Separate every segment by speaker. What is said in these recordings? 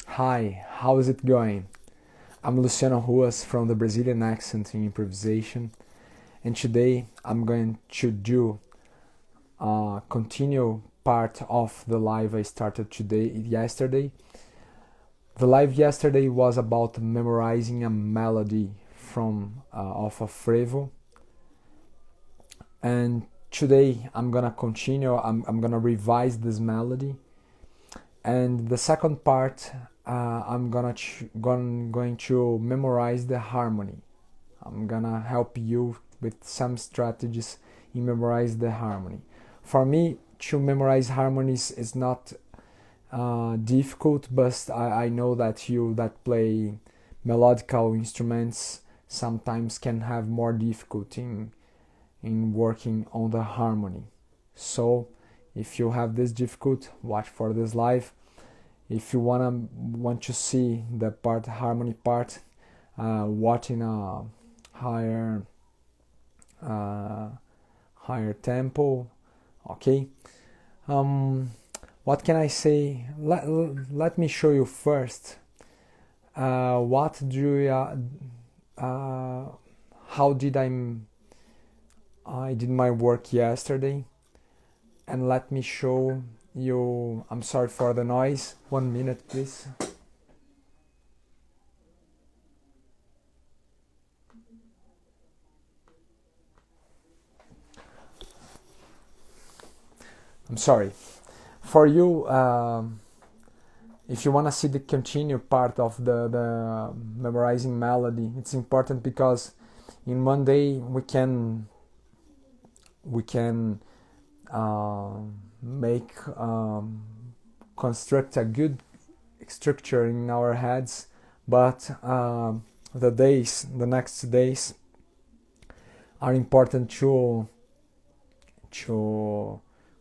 Speaker 1: Hi, how's it going? I'm Luciano Ruas from the Brazilian Accent in Improvisation, and today I'm going to do a continue part of the live I started yesterday. The live yesterday was about memorizing a melody from of a frevo, and today I'm gonna continue. I'm gonna revise this melody, and the second part I'm going to memorize the harmony. I'm gonna help you with some strategies in memorize the harmony. For me, to memorize harmonies is not difficult, but I know that you that play melodical instruments sometimes can have more difficulty in working on the harmony. So if you have this difficult, watch for this live. If you want to see the harmony part, watching a higher higher tempo. Okay. What can I say? Let me show you first. What do you, how did I did my work yesterday, and let me show you. I'm sorry for the noise. 1 minute, please. I'm sorry. For you, if you want to see the continued part of the memorizing melody, it's important because in one day we can make construct a good structure in our heads, but the next days are important to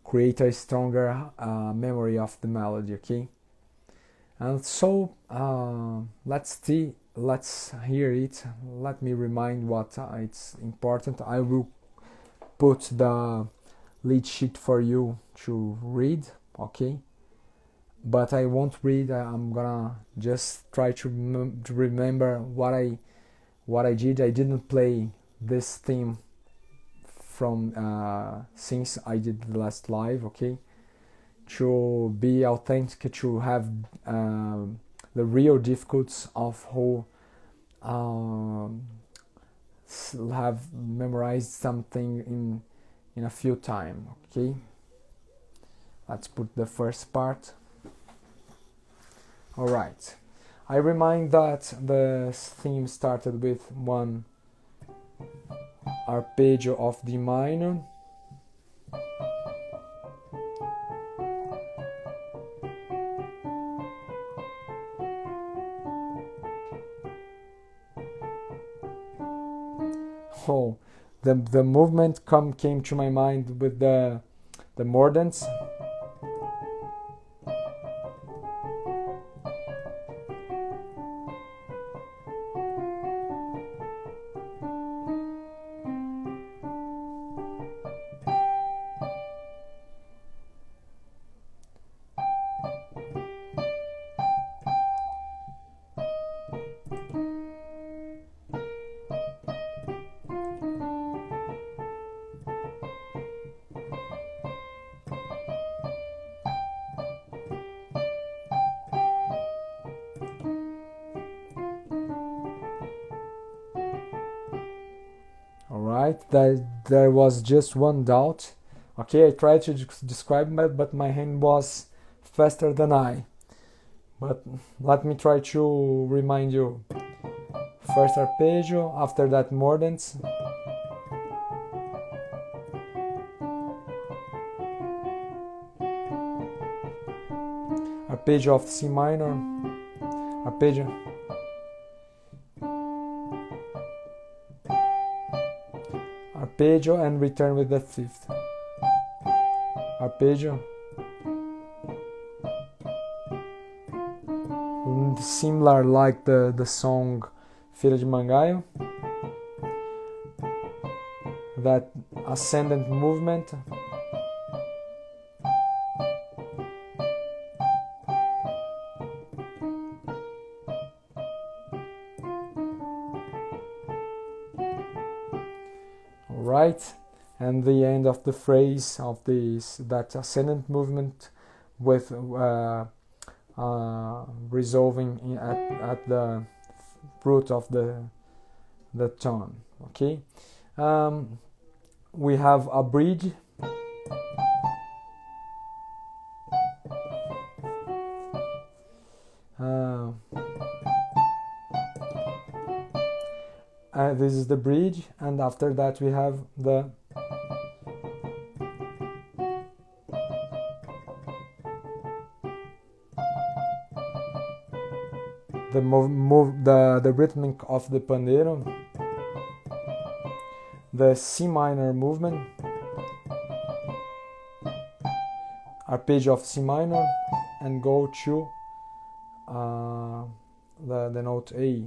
Speaker 1: create a stronger memory of the melody. Okay, and so let's hear it. Let me remind what it's important. I will put the lead sheet for you to read, okay? But I won't read. I'm gonna just try to remember what I did. I didn't play this theme from since I did the last live, okay? To be authentic, to have the real difficulties of how have memorized something in a few time. Okay, let's put the first part. All right, I remind that the theme started with one arpeggio of D minor, oh, the movement came to my mind with the mordents. Alright, there was just one doubt. Okay, I tried to describe it, but my hand was faster than I. But let me try to remind you. First arpeggio, after that mordents. Arpeggio of C minor. Arpeggio. Arpeggio and return with the fifth. Arpeggio. Similar like the song Filha de Mangaio. That ascendant movement. right? And the end of the phrase of that ascendant movement with resolving at the root of the tone. Okay, we have a bridge. This is the bridge, and after that we have the the rhythmic of the pandeiro, the C minor movement, arpeggio of C minor, and go to the note A.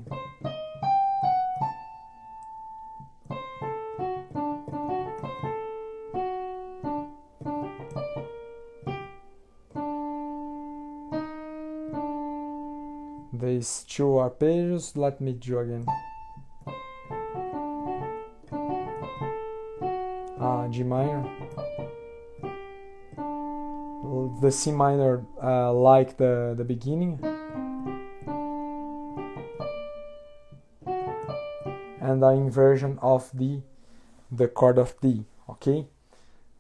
Speaker 1: These two arpeggios, let me do again. G minor. The C minor like the beginning. And the inversion of the chord of D. Okay?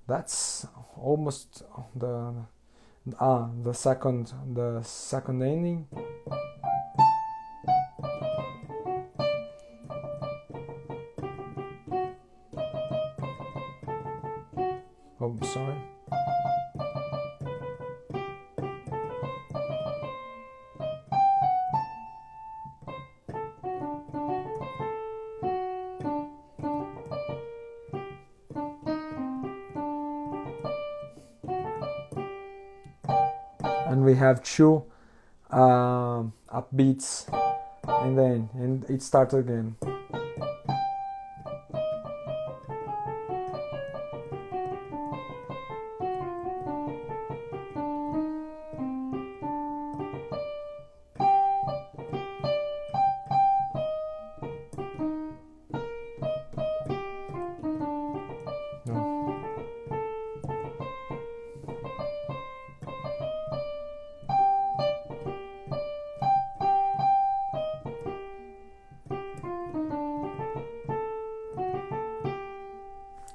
Speaker 1: That's almost the second ending. Oh, sorry. And we have two upbeats, and it starts again.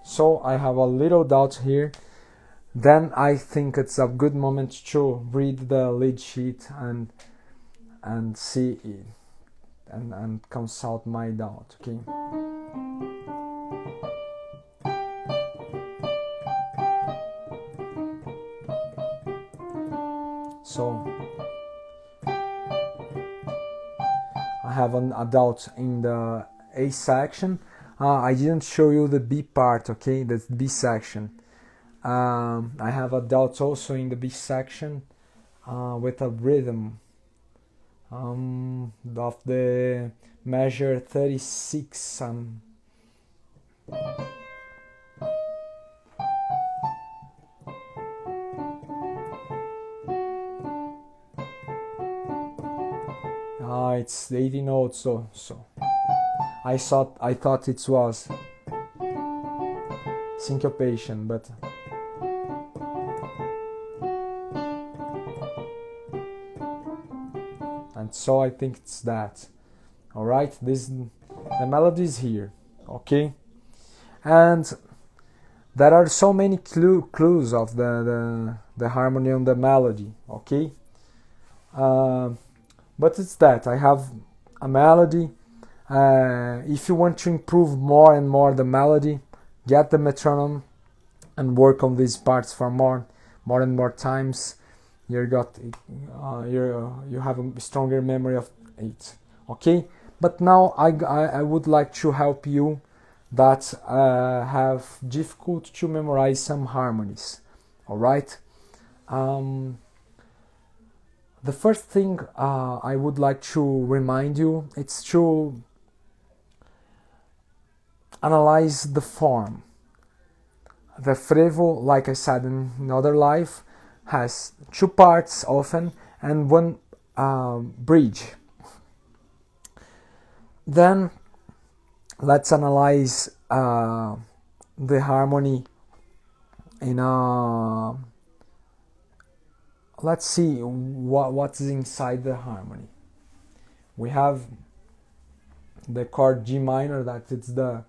Speaker 1: So I have a little doubt here. Then I think it's a good moment to read the lead sheet and see it and consult my doubt. Okay. So I have a doubt in the A section. I didn't show you the B part, okay? That's B section. I have a doubt also in the B section with a rhythm of the measure 36. It's 80 notes, so I thought it was syncopation, but and so I think it's that. All right, the melody is here, okay, and there are so many clues of the harmony on the melody, okay. But it's that I have a melody. If you want to improve more and more the melody, get the metronome and work on these parts for more and more times. You have a stronger memory of it. Okay, but now I would like to help you that have difficult to memorize some harmonies. All right. The first thing I would like to remind you, it's to analyze the form. The frevo, like I said in another life, has two parts often and one bridge. Then let's analyze the harmony in a, let's see what's inside the harmony. We have the chord G minor, that it's the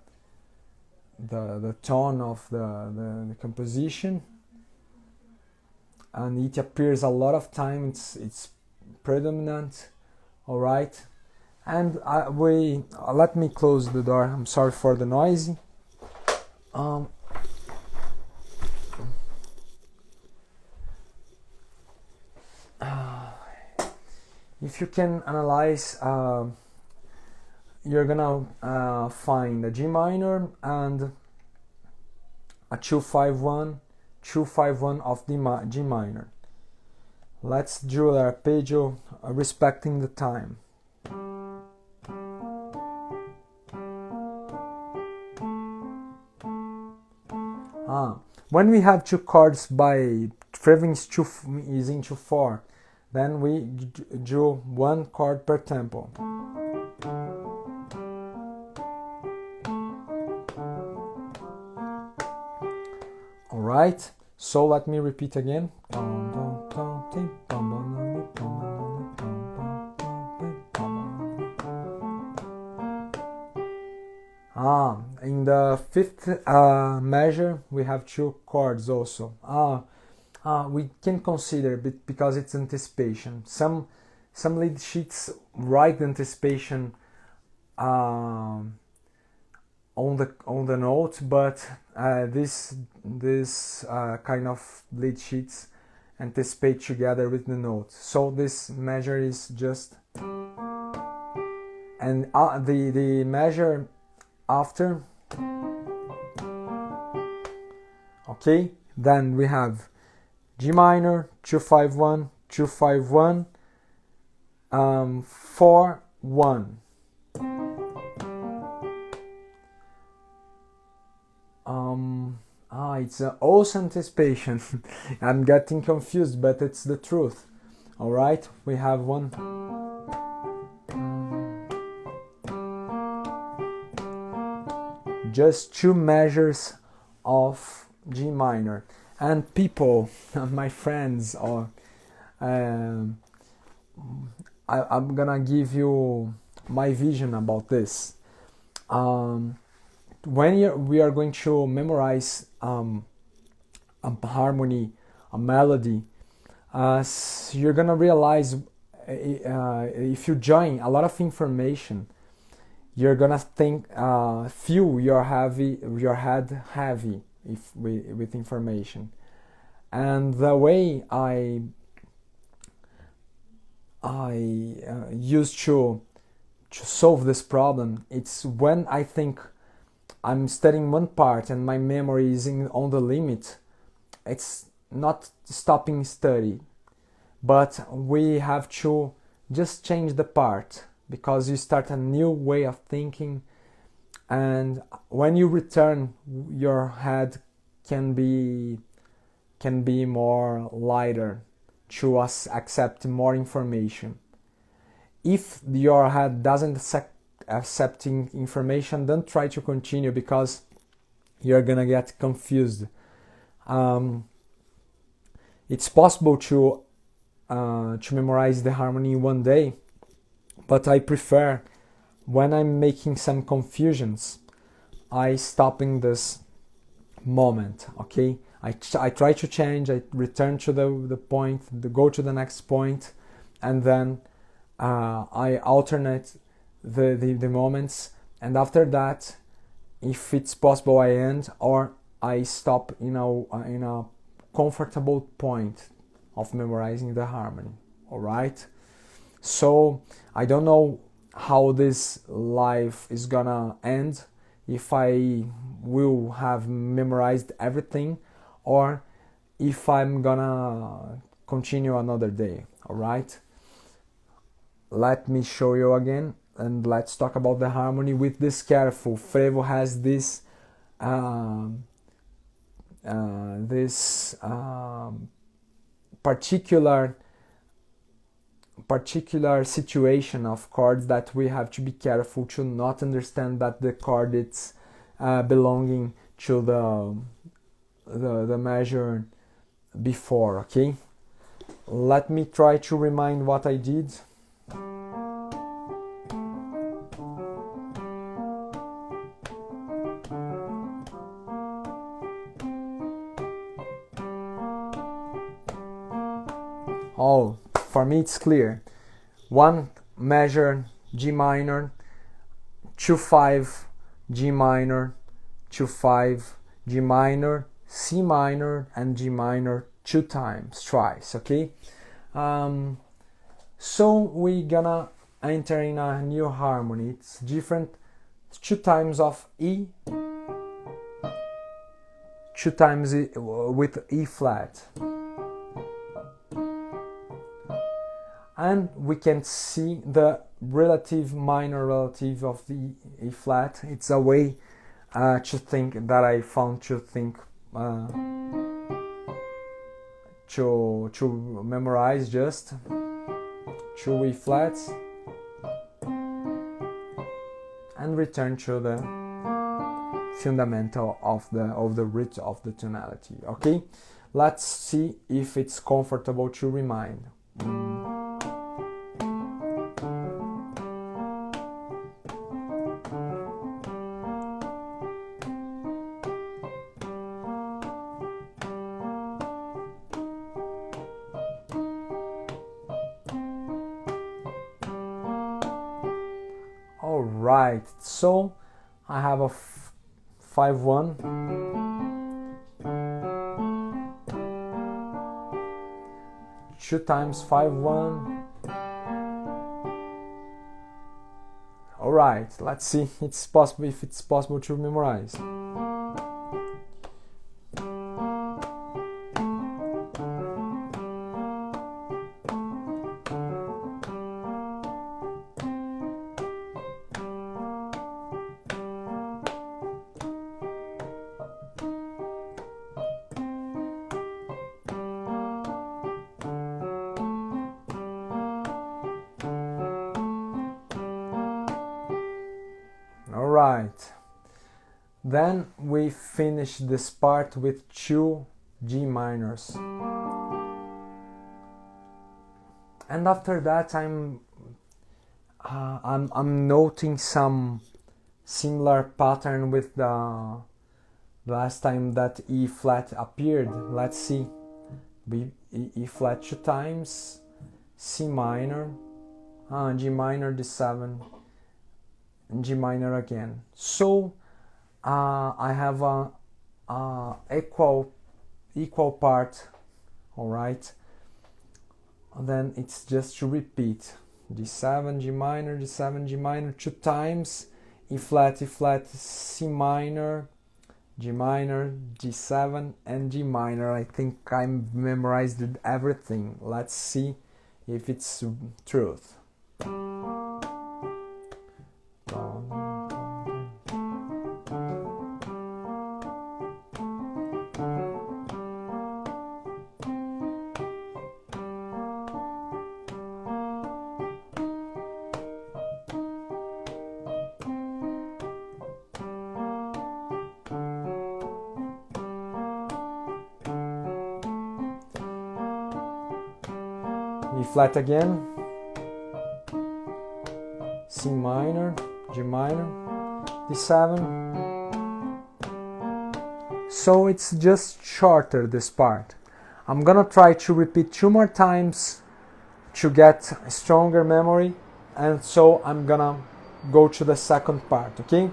Speaker 1: tone of the composition, and it appears a lot of times, it's predominant. All right, and let me close the door. I'm sorry for the noisy. If you can analyze, you're gonna find a G minor and a 251 of the G minor. Let's do the arpeggio respecting the time. When we have two chords by frequency is into 4, then we do one chord per tempo. Alright, so let me repeat again. In the fifth measure, we have two chords also. We can consider it because it's anticipation. Some lead sheets write the anticipation on the note, but this kind of lead sheets anticipate together with the note. So this measure is just, and the measure after. Okay, then we have G minor, 251, 251, 4, 1. It's also anticipation. I'm getting confused, but it's the truth. All right, we have one. Just two measures of G minor. And people, my friends, or I'm gonna give you my vision about this. When we are going to memorize a harmony, a melody, you're gonna realize if you join a lot of information, you're gonna feel your head heavy with information. And the way I used to solve this problem, it's when I think I'm studying one part and my memory is on the limit, it's not stopping study, but we have to just change the part, because you start a new way of thinking, and when you return, your head can be more lighter to accept more information. If your head doesn't accepting information, don't try to continue, because you're gonna get confused. It's possible to memorize the harmony in one day, but I prefer, when I'm making some confusions, I stop in this moment. Okay, I try to change, I return to the point, go to the next point, and then I alternate the moments, and after that, if it's possible, I end, or I stop in a comfortable point of memorizing the harmony. All right, so I don't know how this life is gonna end, if I will have memorized everything, or if I'm gonna continue another day. All right, let me show you again, and let's talk about the harmony with this careful. Frevo has this particular situation of chords that we have to be careful to not understand that the chord it's belonging to the measure before. Okay, let me try to remind what I did. Oh, for me it's clear. One measure G minor, 2-5 G minor, 2-5 G minor, C minor, and G minor twice. Okay, so we gonna enter in a new harmony. It's different. It's 2 times of E, 2 times with E flat. And we can see the minor relative of the E flat. It's a way to think that I found to think to memorize just 2 E flats and return to the fundamental of the root of the tonality. Okay, let's see if it's comfortable to remind. Alright, so I have a 5-1, two times 5-1. Alright, let's see if it's possible to memorize. Alright, then we finish this part with 2 G minors, and after that I'm noting some similar pattern with the last time that E flat appeared. Let's see. E flat 2 times, C minor, G minor D7, and G minor again. So I have a equal part. All right, then it's just to repeat D7 G minor, D7 G minor 2 times, E flat, C minor, G minor, D7, and G minor. I think I memorized everything. Let's see if it's truth. E flat again, C minor, G minor, D7. So it's just shorter, this part. I'm gonna try to repeat 2 more times to get a stronger memory, and so I'm gonna go to the second part, okay?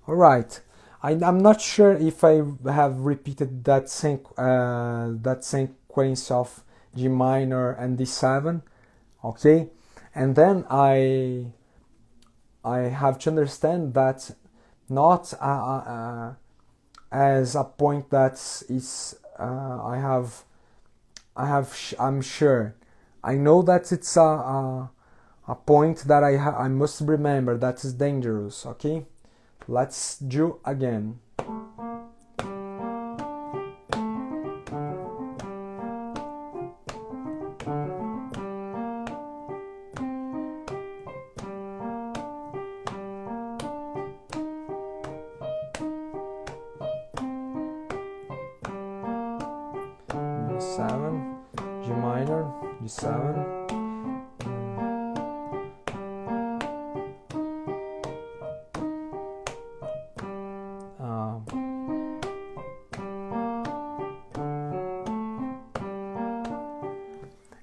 Speaker 1: Alright, I'm not sure if I have repeated that sequence of G minor and D7, okay? And then I have to understand that not as a point that is I'm sure. I know that it's a point that I must remember that is dangerous. Okay, let's do again. G7, G minor, G7.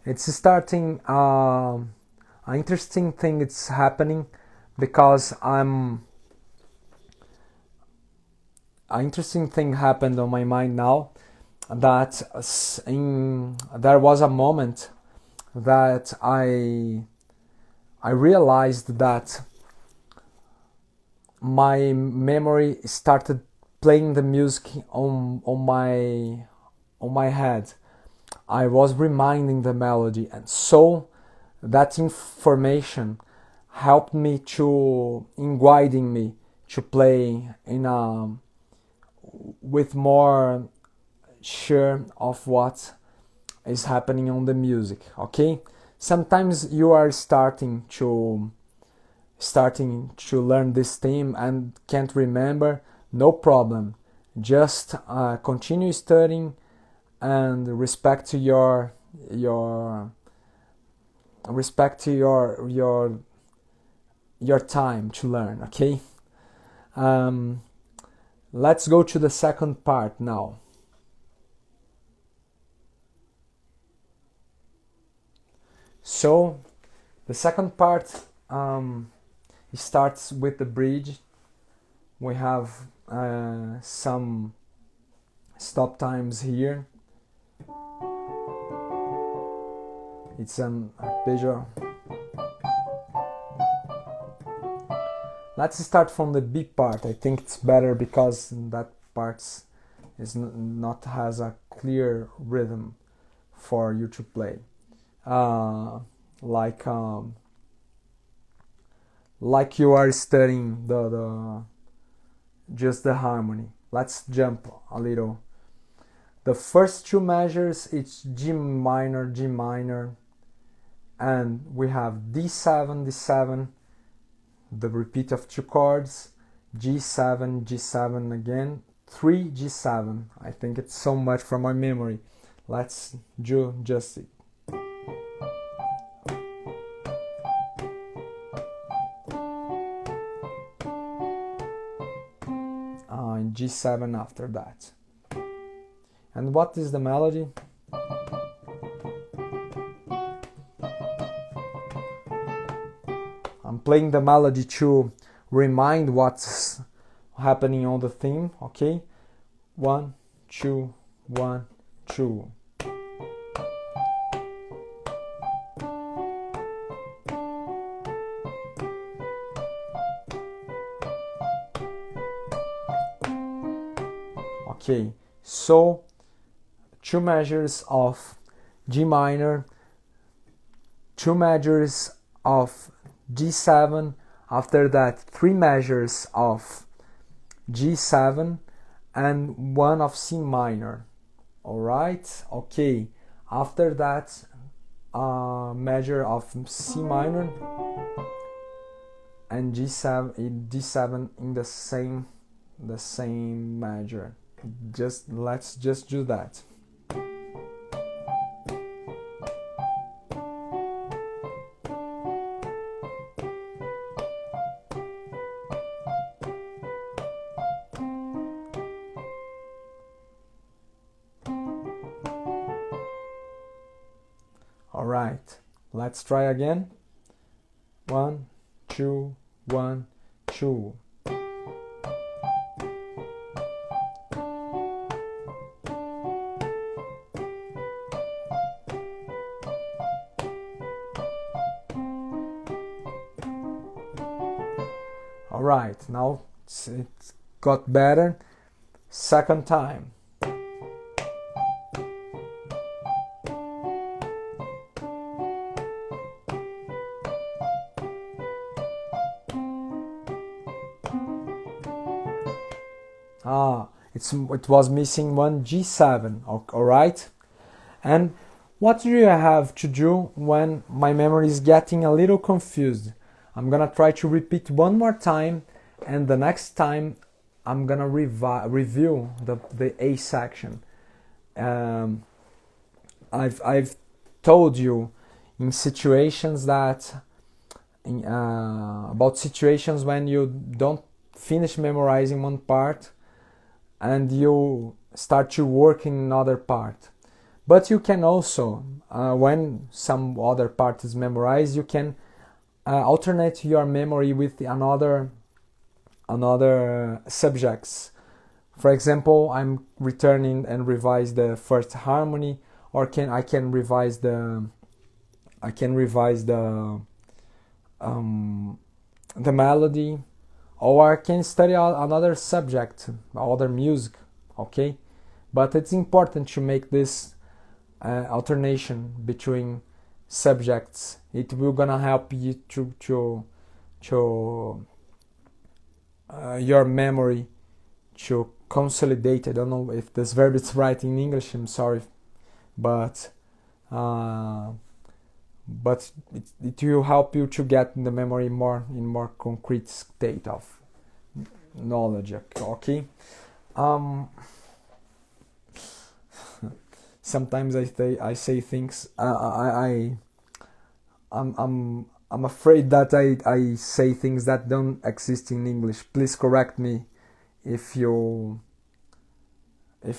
Speaker 1: It's starting an interesting thing. It's happening because an interesting thing happened on my mind now. That there was a moment that I realized that my memory started playing the music on my head. I was reminding the melody, and so that information helped me in guiding me to play with more sure of what is happening on the music. Okay, sometimes you are starting to learn this theme and can't remember. No problem, just continue studying and respect to your time to learn. Okay, let's go to the second part now. So the second part starts with the bridge. We have some stop times here. It's an arpeggio. Let's start from the B part. I think it's better because that part is not has a clear rhythm for you to play. Like you are studying just the harmony. Let's jump a little. The first two measures, it's G minor, and we have D7, D7, the repeat of two chords, G7, G7 again, 3 G7. I think it's so much from my memory. Let's do just it. G7 after that. And what is the melody? I'm playing the melody to remind what's happening on the theme. Okay, 1, 2, 1, 2. Okay, so two measures of G minor, two measures of G7, after that 3 measures of G7 and 1 of C minor. Alright, okay, after that measure of C minor and D7 in the same measure. Let's just do that. All right, let's try again. 1, 2, 1, 2. Alright, now it got better. Second time. It was missing one G7, alright? And what do you have to do when my memory is getting a little confused? I'm gonna try to repeat one more time, and the next time I'm gonna review the A section. I've told you in situations that about situations when you don't finish memorizing one part and you start to work in another part. But you can also, when some other part is memorized, you can alternate your memory with another subjects. For example, I'm returning and revise the first harmony, or I can revise the melody, or I can study another subject, other music, okay? But it's important to make this alternation between subjects. It will gonna help you to your memory to consolidate. I don't know if this verb is right in English, I'm sorry, but it will help you to get the memory in more concrete state of knowledge. Okay. Sometimes I say things. I'm afraid that I say things that don't exist in English. Please correct me if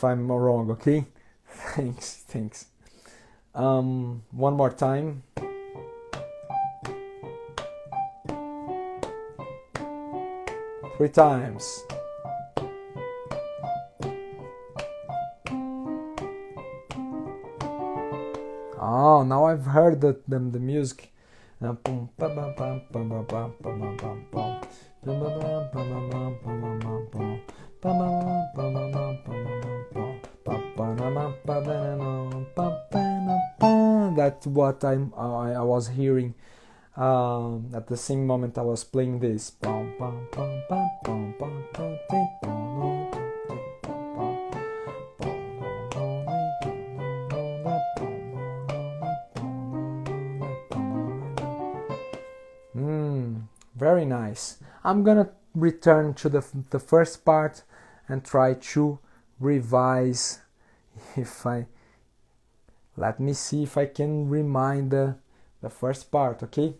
Speaker 1: I'm wrong. Okay. Thanks. One more time. Three times. Oh, now I've heard the music. That's what I was hearing at the same moment I was playing this. Very nice. I'm gonna return to the first part and try to revise. Let me see if I can remind the first part. Okay,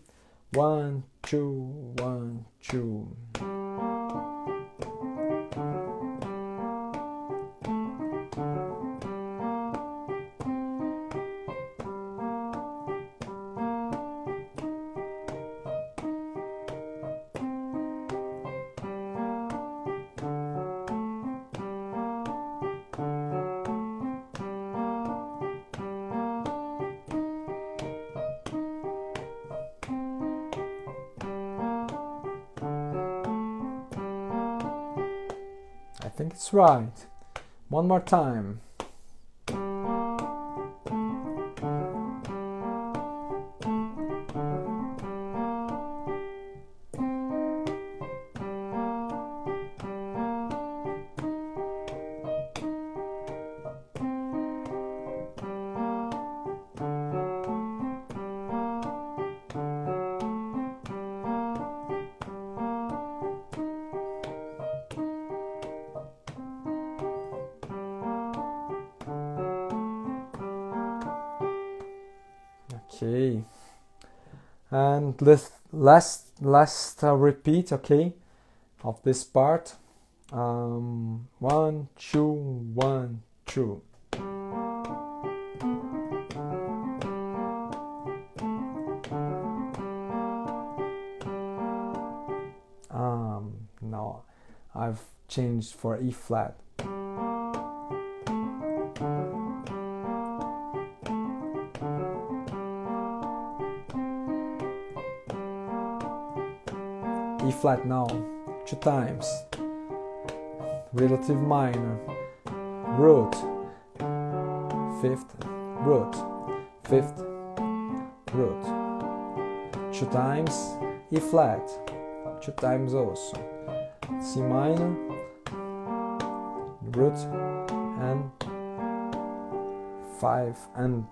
Speaker 1: 1, 2, 1, 2. I think it's right. One more time. Okay, and last repeat, okay, of this part. 1, 2, 1, 2. Now I've changed for E flat. E flat now. 2 times, relative minor, root, 5th, root, 5th, root, 2 times, E flat, 2 times also, C minor, root, and 5 and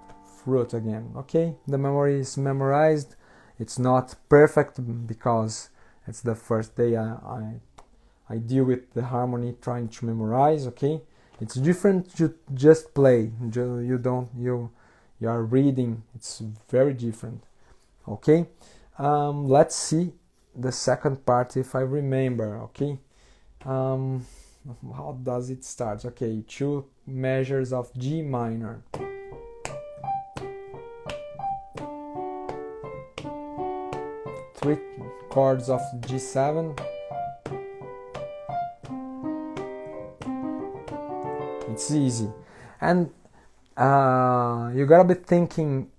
Speaker 1: root again. Okay, the memory is memorized. It's not perfect because it's the first day I deal with the harmony trying to memorize. Okay, it's different to just play. You are reading. It's very different. Okay, let's see the second part if I remember. Okay, how does it start? Okay, 2 measures of G minor, 3 chords of G7. It's easy, and you gotta be thinking,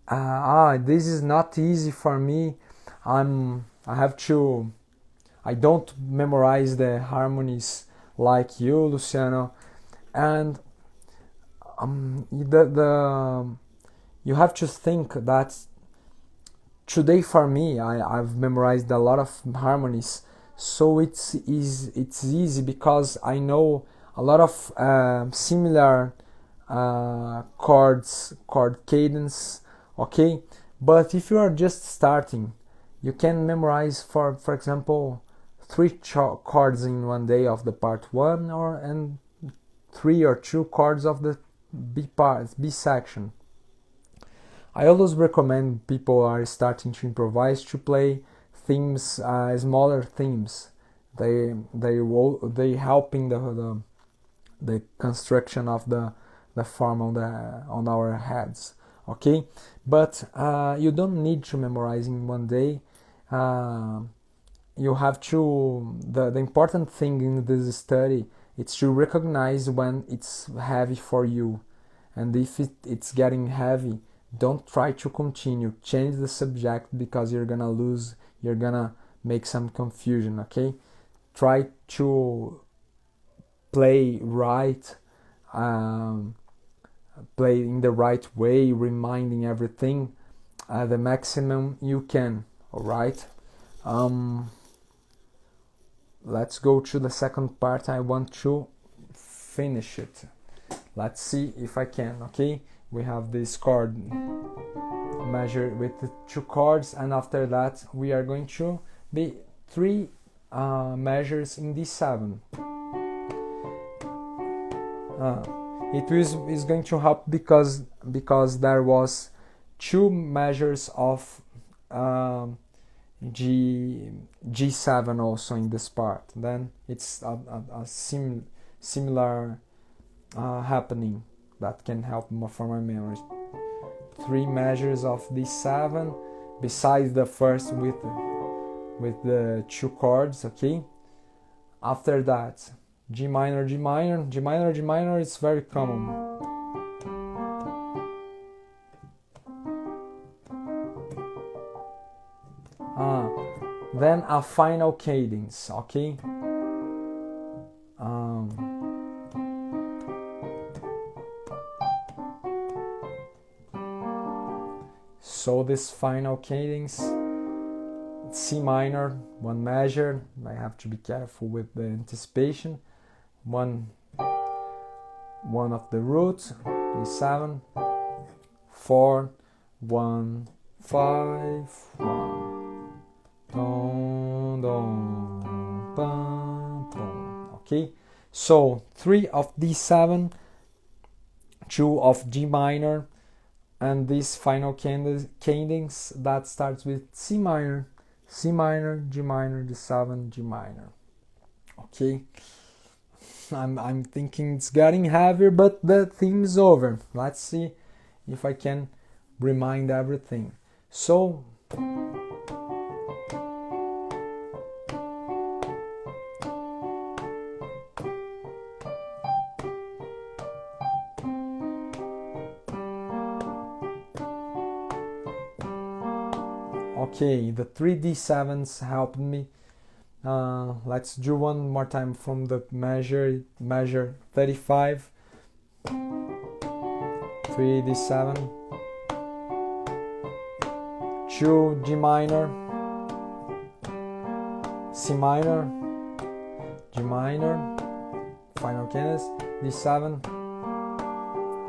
Speaker 1: this is not easy for me. I don't memorize the harmonies like you, Luciano, and you have to think that today for me I've memorized a lot of harmonies, so it's easy because I know a lot of similar chord cadence. Okay, but if you are just starting, you can memorize for example 3 chords in one day of the part 1, and 3 or 2 chords of the B section. I always recommend people are starting to improvise to play themes, smaller themes. They helping the construction of the form on our heads. Okay, but you don't need to memorize in one day. You have to, the important thing in this study is to recognize when it's heavy for you, and if it's getting heavy, don't try to continue. Change the subject because you're gonna make some confusion. Okay, try to play right, play in the right way, reminding everything the maximum you can. All right. Let's go to the second part. I want to finish it. Let's see if I can. Okay, we have this chord measure with the 2 chords, and after that we are going to be 3 measures in D7. It is going to help because there was 2 measures of G7 also in this part. Then it's a similar happening that can help for my memory. 3 measures of D7 besides the first with the 2 chords. Okay, after that G minor, G minor, G minor, G minor is very common. Then a final cadence. Okay, so this final cadence, C minor, 1 measure. I have to be careful with the anticipation. One of the roots, D7, 4, 1, 5, 1, don, don, pam, pam. Okay, so 3 of D7, 2 of G minor, and this final cadence that starts with C minor, C minor, G minor, D7, G minor. Okay, I'm thinking it's getting heavier, but the theme is over. Let's see if I can remind everything. So okay, the 3 D7s helped me Let's do one more time from the measure 35, 3 D7, 2 G minor, C minor, G minor, final cadence, D7.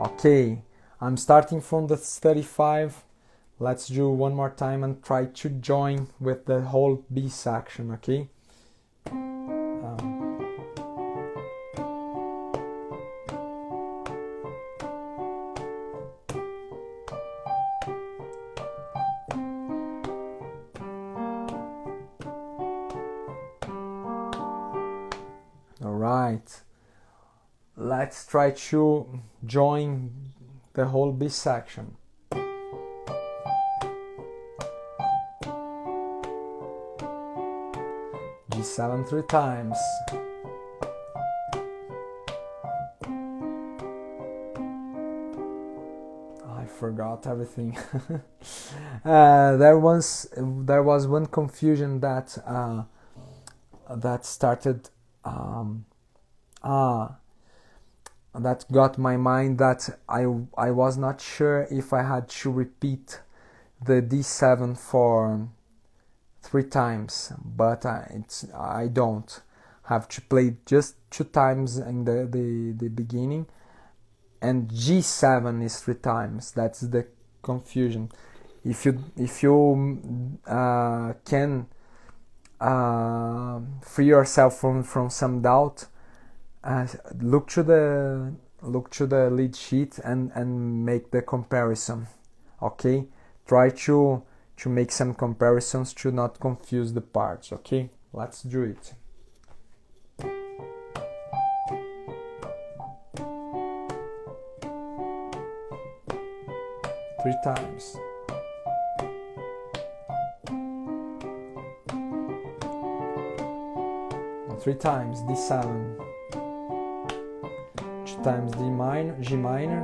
Speaker 1: Okay, I'm starting from the 35. Let's do one more time and try to join with the whole B section, okay? Alright, let's try to join the whole B section. G7 3 times. I forgot everything. There was one confusion that started that got my mind, that I was not sure if I had to repeat the D7 for 3 times, but I don't have to play just 2 times in the beginning, and G7 is 3 times. That's the confusion. If you can free yourself from some doubt, look to the lead sheet and make the comparison. Okay, try to make some comparisons to not confuse the parts. Okay, let's do it. Three times. And 3 times D7. 2 times D minor, G minor.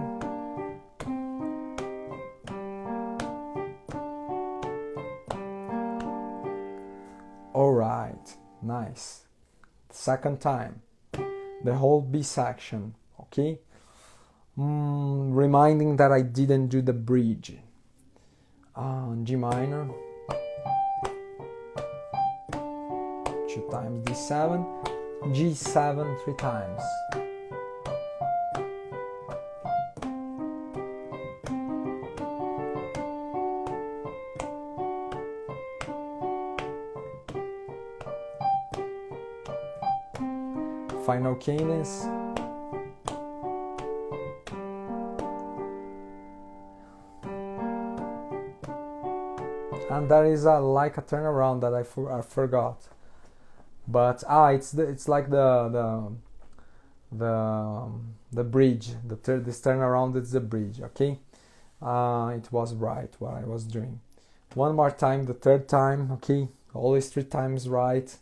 Speaker 1: Alright, nice. Second time, the whole B section, okay? Reminding that I didn't do the bridge. G minor, 2 times D7, G7 3 times. Final cadence. And there is like a turnaround that I forgot, but it's like the bridge. This turnaround is the bridge. Okay, it was right what I was doing. One more time, the third time. Okay, always 3 times right.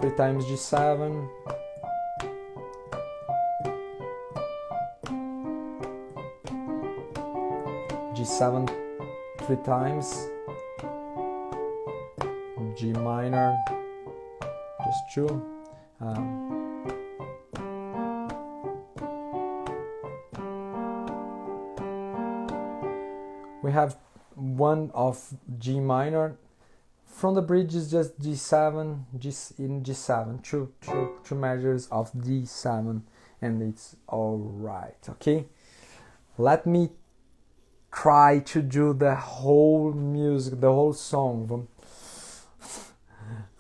Speaker 1: 3 times G7. G7 3 times. G minor, just 2. We have one of G minor. From the bridge is just G7, in G7, two measures of D7, and it's all right. Okay, let me try to do the whole music, the whole song.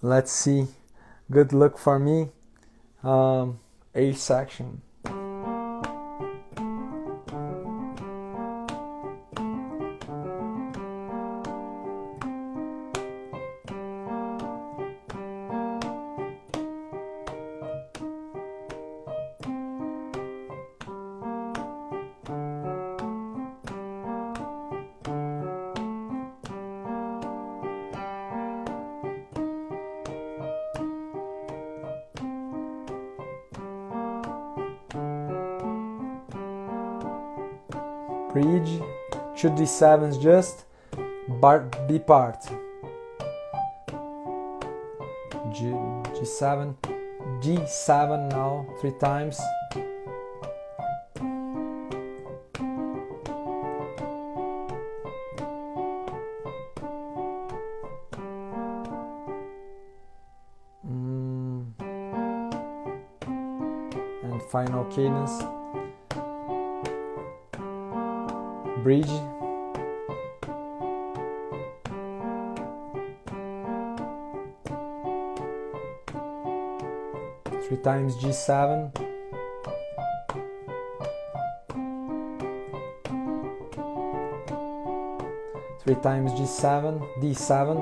Speaker 1: Let's see. Good luck for me. A section. Bridge, 2 D7s just, B part, G7, G7 now 3 times, and final cadence, bridge, three times G7, three times G7, D7,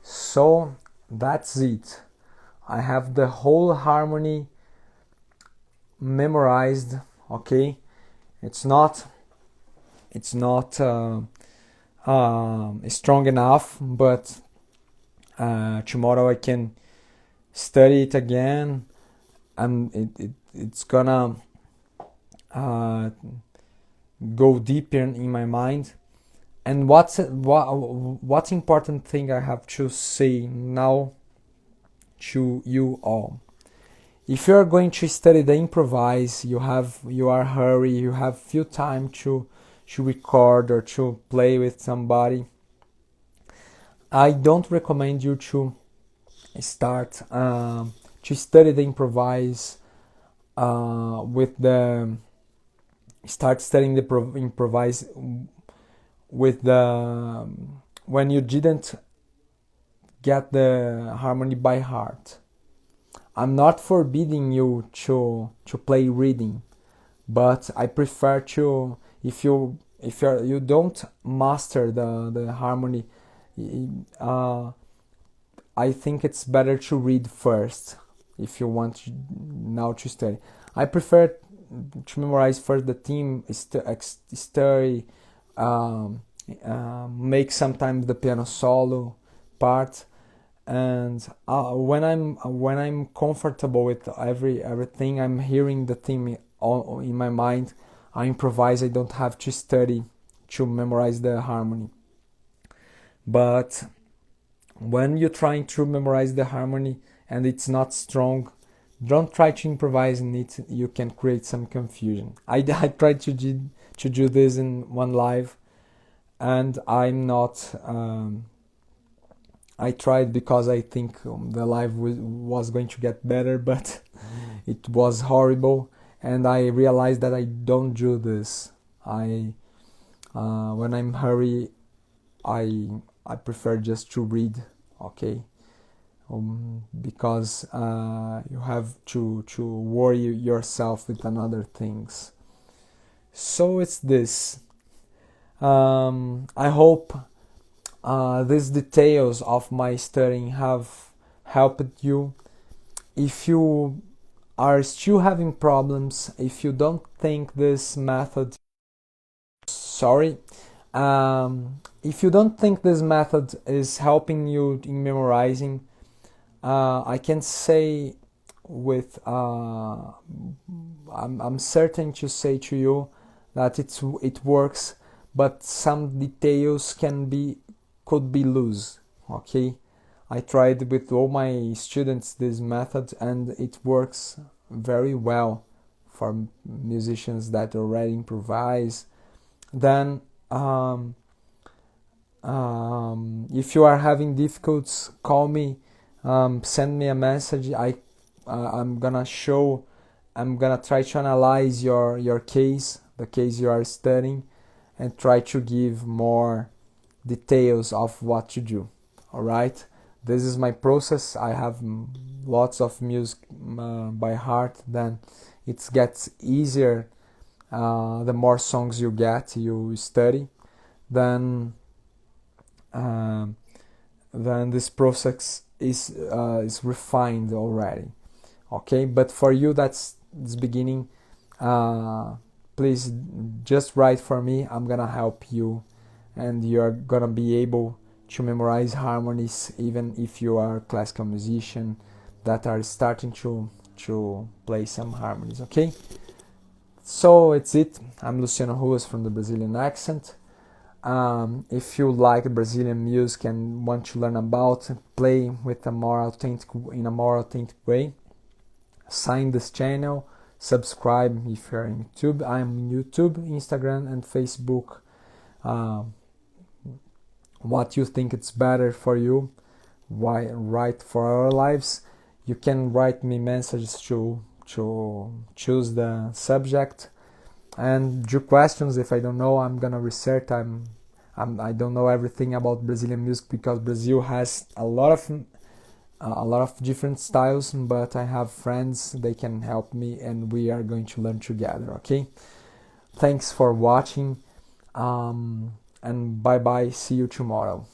Speaker 1: so that's it. I have the whole harmony memorized. Okay, it's not strong enough, but tomorrow I can study it again, and it's gonna go deeper in my mind. And what's important thing I have to say now to you all. If you are going to study the improvise, you are hurry, you have few time to record or to play with somebody. I don't recommend you to start to study the improvise start studying the improvise with the when you didn't get the harmony by heart. I'm not forbidding you to play reading, but I prefer to, if you don't master the harmony, I think it's better to read first if you want now to study. I prefer to memorize first the theme, story, make sometimes the piano solo part, and when I'm comfortable with everything, I'm hearing the theme in my mind, I improvise. I don't have to study to memorize the harmony. But when you're trying to memorize the harmony and it's not strong, don't try to improvise in it. You can create some confusion. I tried to do this in one live, and I'm not I tried because I think the live was going to get better, but it was horrible, and I realized that I don't do this. When I'm hurry, I prefer just to read, okay? Because you have to worry yourself with another things. So it's this. I hope these details of my studying have helped you. If you are still having problems, if you don't think this method, if you don't think this method is helping you in memorizing, I can say with I'm certain to say to you that it works, but some details could be loose. Okay, I tried with all my students this method, and it works very well for musicians that already improvise. Then if you are having difficulties, call me, send me a message. I'm gonna try to analyze your case, the case you are studying, and try to give more details of what to do. All right, this is my process. I have lots of music by heart. Then it gets easier the more songs you study. Then this process is refined already. Okay, but for you that's this beginning, please just write for me. I'm gonna help you, and you're gonna be able to memorize harmonies even if you are a classical musician that are starting to play some harmonies. Okay, so it's it. I'm Luciano Ruas from the Brazilian Accent. If you like Brazilian music and want to learn about play with in a more authentic way, sign this channel, subscribe if you're in YouTube. I'm on YouTube, Instagram, and Facebook. What you think it's better for you, why right for our lives. You can write me messages to choose the subject, and your questions. If I don't know, I'm gonna research. I don't know everything about Brazilian music because Brazil has a lot of different styles, but I have friends, they can help me, and we are going to learn together. Okay, thanks for watching, and bye bye, see you tomorrow.